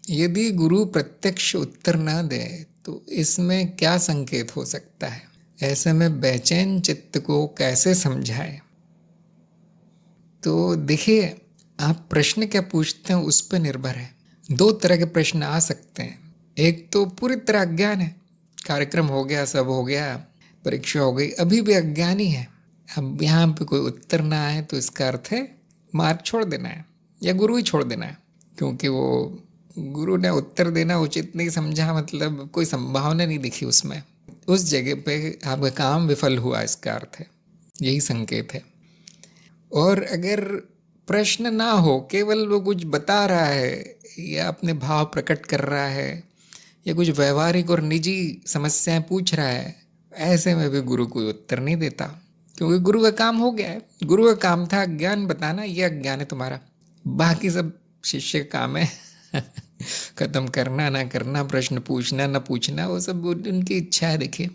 यदि गुरु प्रत्यक्ष उत्तर न दे तो इसमें क्या संकेत हो सकता है? ऐसे में बेचैन चित्त को कैसे समझाए? तो देखिए, आप प्रश्न क्या पूछते हैं उस पर निर्भर है। दो तरह के प्रश्न आ सकते हैं। एक तो पूरी तरह अज्ञान है, कार्यक्रम हो गया, सब हो गया, परीक्षा हो गई, अभी भी अज्ञान ही है। अब यहाँ पे कोई उत्तर ना आए तो इसका अर्थ है मार्ग छोड़ देना है या गुरु ही छोड़ देना है, क्योंकि वो गुरु ने उत्तर देना उचित नहीं समझा, मतलब कोई संभावना नहीं दिखी उसमें, उस जगह पे आपका काम विफल हुआ, इसका अर्थ है, यही संकेत है। और अगर प्रश्न ना हो, केवल वो कुछ बता रहा है या अपने भाव प्रकट कर रहा है या कुछ व्यवहारिक और निजी समस्याएं पूछ रहा है, ऐसे में भी गुरु कोई उत्तर नहीं देता, क्योंकि गुरु का काम हो गया है। गुरु का काम था ज्ञान बताना, ये अज्ञान है तुम्हारा, बाकी सब शिष्य का काम है खत्म करना ना करना, प्रश्न पूछना ना पूछना, वो सब उनकी इच्छा है। देखिए,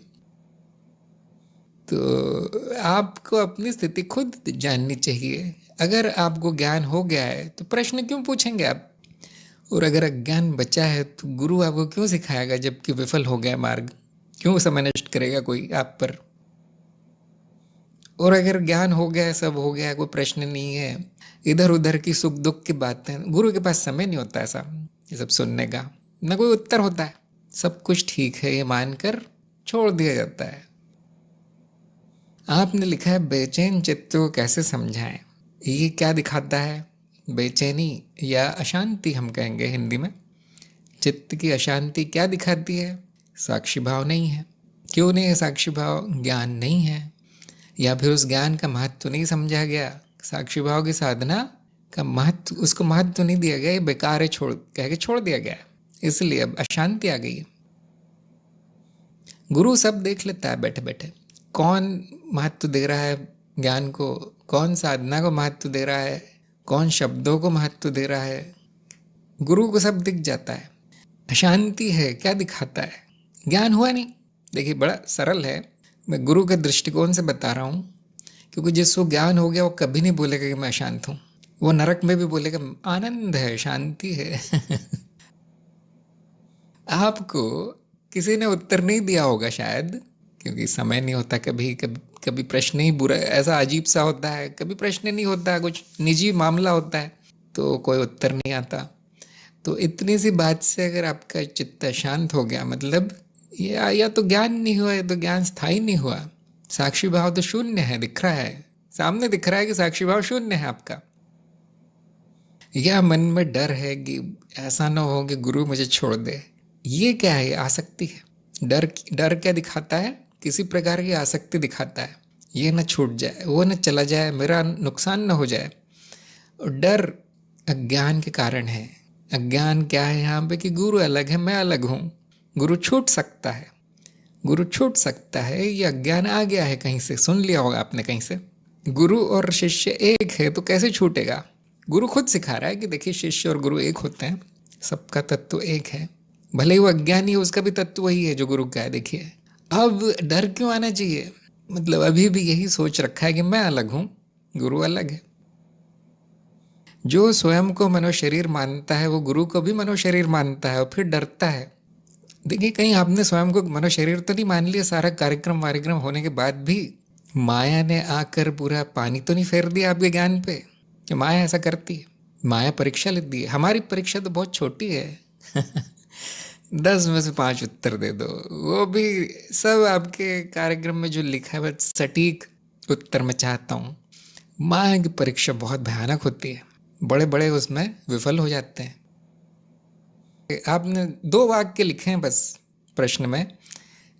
तो आपको अपनी स्थिति खुद जाननी चाहिए। अगर आपको ज्ञान हो गया है तो प्रश्न क्यों पूछेंगे आप? और अगर अज्ञान बचा है तो गुरु आपको क्यों सिखाएगा जबकि विफल हो गया मार्ग? क्यों समय नष्ट करेगा कोई आप पर? और अगर ज्ञान हो गया है, सब हो गया है, कोई प्रश्न नहीं है, इधर उधर की सुख दुख की बातें, गुरु के पास समय नहीं होता ऐसा ये सब सुनने का, न कोई उत्तर होता है, सब कुछ ठीक है ये मानकर छोड़ दिया जाता है। आपने लिखा है बेचैन चित्त को कैसे समझाएं? ये क्या दिखाता है? बेचैनी या अशांति हम कहेंगे हिंदी में। चित्त की अशांति क्या दिखाती है? साक्षी भाव नहीं है। क्यों नहीं है साक्षी भाव? ज्ञान नहीं है, या फिर उस ज्ञान का महत्व नहीं समझा गया। साक्षी भाव की साधना का महत्व, उसको महत्व नहीं दिया गया, ये बेकार है, कह के छोड़ दिया गया, इसलिए अब अशांति आ गई है। गुरु सब देख लेता है बैठे बैठे, कौन महत्व दे रहा है ज्ञान को, कौन साधना को महत्व दे रहा है, कौन शब्दों को महत्व दे रहा है, गुरु को सब दिख जाता है। अशांति है क्या दिखाता है? ज्ञान हुआ नहीं। देखिए, बड़ा सरल है, मैं गुरु के दृष्टिकोण से बता रहा हूँ, क्योंकि जिसको ज्ञान हो गया वो कभी नहीं बोलेगा कि मैं अशांत हूँ, वो नरक में भी बोलेगा आनंद है, शांति है आपको किसी ने उत्तर नहीं दिया होगा शायद, क्योंकि समय नहीं होता, कभी कभी कभी प्रश्न ही बुरा ऐसा अजीब सा होता है, कभी प्रश्न नहीं होता, कुछ निजी मामला होता है तो कोई उत्तर नहीं आता। तो इतनी सी बात से अगर आपका चित्त शांत हो गया, मतलब या तो ज्ञान नहीं हुआ, या तो ज्ञान स्थायी नहीं हुआ, साक्षी भाव तो शून्य है, दिख रहा है, सामने दिख रहा है कि साक्षी भाव शून्य है आपका। या मन में डर है कि ऐसा ना हो कि गुरु मुझे छोड़ दे, ये क्या है? आसक्ति है। डर क्या दिखाता है? किसी प्रकार की आसक्ति दिखाता है, ये न छूट जाए, वो न चला जाए, मेरा नुकसान न हो जाए। और डर अज्ञान के कारण है। अज्ञान क्या है यहाँ पे? कि गुरु अलग है, मैं अलग हूँ, गुरु छूट सकता है, गुरु छूट सकता है, ये अज्ञान आ गया है कहीं से, सुन लिया होगा आपने कहीं से। गुरु और शिष्य एक है तो कैसे छूटेगा? गुरु खुद सिखा रहा है कि देखिए, शिष्य और गुरु एक होते हैं, सबका तत्व एक है, भले ही वो अज्ञानी है, उसका भी तत्व वही है जो गुरु का है। देखिए, अब डर क्यों आना चाहिए? मतलब अभी भी यही सोच रखा है कि मैं अलग हूँ, गुरु अलग है। जो स्वयं को मनो शरीर मानता है वो गुरु को भी मनो शरीर मानता है और फिर डरता है। देखिए, कहीं आपने स्वयं को मनो शरीर तो नहीं मान लिया? सारा कार्यक्रम वारिक्रम होने के बाद भी माया ने आकर पूरा पानी तो नहीं फेर दिया आपके ज्ञान पे कि माया ऐसा करती है? माया परीक्षा लेती है। हमारी परीक्षा तो बहुत छोटी है 10 में से 5 उत्तर दे दो, वो भी सब आपके कार्यक्रम में जो लिखा है बस सटीक उत्तर मैं चाहता हूँ। माया की परीक्षा बहुत भयानक होती है, बड़े बड़े उसमें विफल हो जाते हैं। आपने 2 वाक्य लिखे हैं बस प्रश्न में,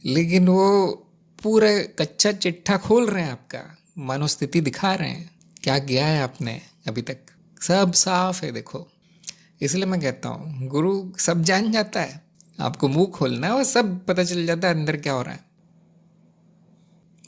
लेकिन वो पूरा कच्चा चिट्ठा खोल रहे हैं, आपका मनोस्थिति दिखा रहे हैं, क्या किया है आपने अभी तक, सब साफ है देखो। इसलिए मैं कहता हूँ गुरु सब जान जाता है, आपको मुंह खोलना है और सब पता चल जाता है अंदर क्या हो रहा है।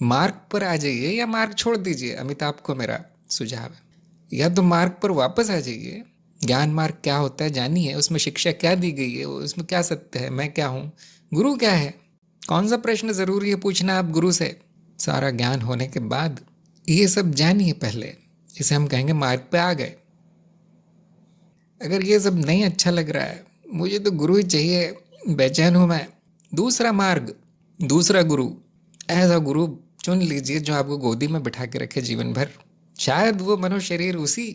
मार्ग पर आ जाइए या मार्ग छोड़ दीजिए, अमिताभ को मेरा सुझाव है। या तो मार्ग पर वापस आ जाइए, ज्ञान मार्ग क्या होता है जानिए, उसमें शिक्षा क्या दी गई है, उसमें क्या सत्य है, मैं क्या हूँ, गुरु क्या है, कौन सा प्रश्न जरूरी है पूछना आप गुरु से। सारा ज्ञान होने के बाद ये सब जानिए पहले, इसे हम कहेंगे मार्ग पे आ गए। अगर ये सब नहीं अच्छा लग रहा है मुझे तो गुरु ही चाहिए, बेचैन हूँ मैं। दूसरा मार्ग, दूसरा गुरु, ऐसा गुरु चुन लीजिए जो आपको गोदी में बिठा के रखे जीवन भर। शायद वो मनुष्य शरीर उसी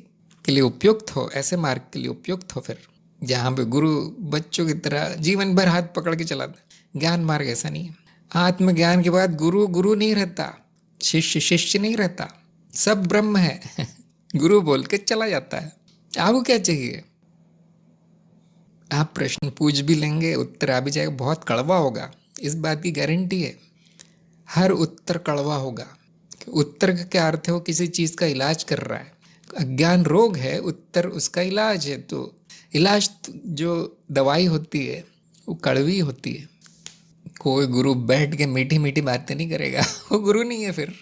के लिए उपयुक्त हो, ऐसे मार्ग के लिए उपयुक्त हो फिर, जहाँ पे गुरु बच्चों की तरह जीवन भर हाथ पकड़ के चलाता है। ज्ञान मार्ग ऐसा नहीं है। आत्मज्ञान के बाद गुरु गुरु नहीं रहता, शिष्य शिष्य नहीं रहता, सब ब्रह्म है। गुरु बोल के चला जाता है। आपको क्या चाहिए? आप प्रश्न पूछ भी लेंगे, उत्तर आ भी जाएगा, बहुत कड़वा होगा, इस बात की गारंटी है। हर उत्तर कड़वा होगा। उत्तर का क्या अर्थ है? वो किसी चीज़ का इलाज कर रहा है। अज्ञान रोग है, उत्तर उसका इलाज है। तो इलाज जो दवाई होती है वो कड़वी होती है। कोई गुरु बैठ के मीठी मीठी बातें नहीं करेगा, वो गुरु नहीं है फिर।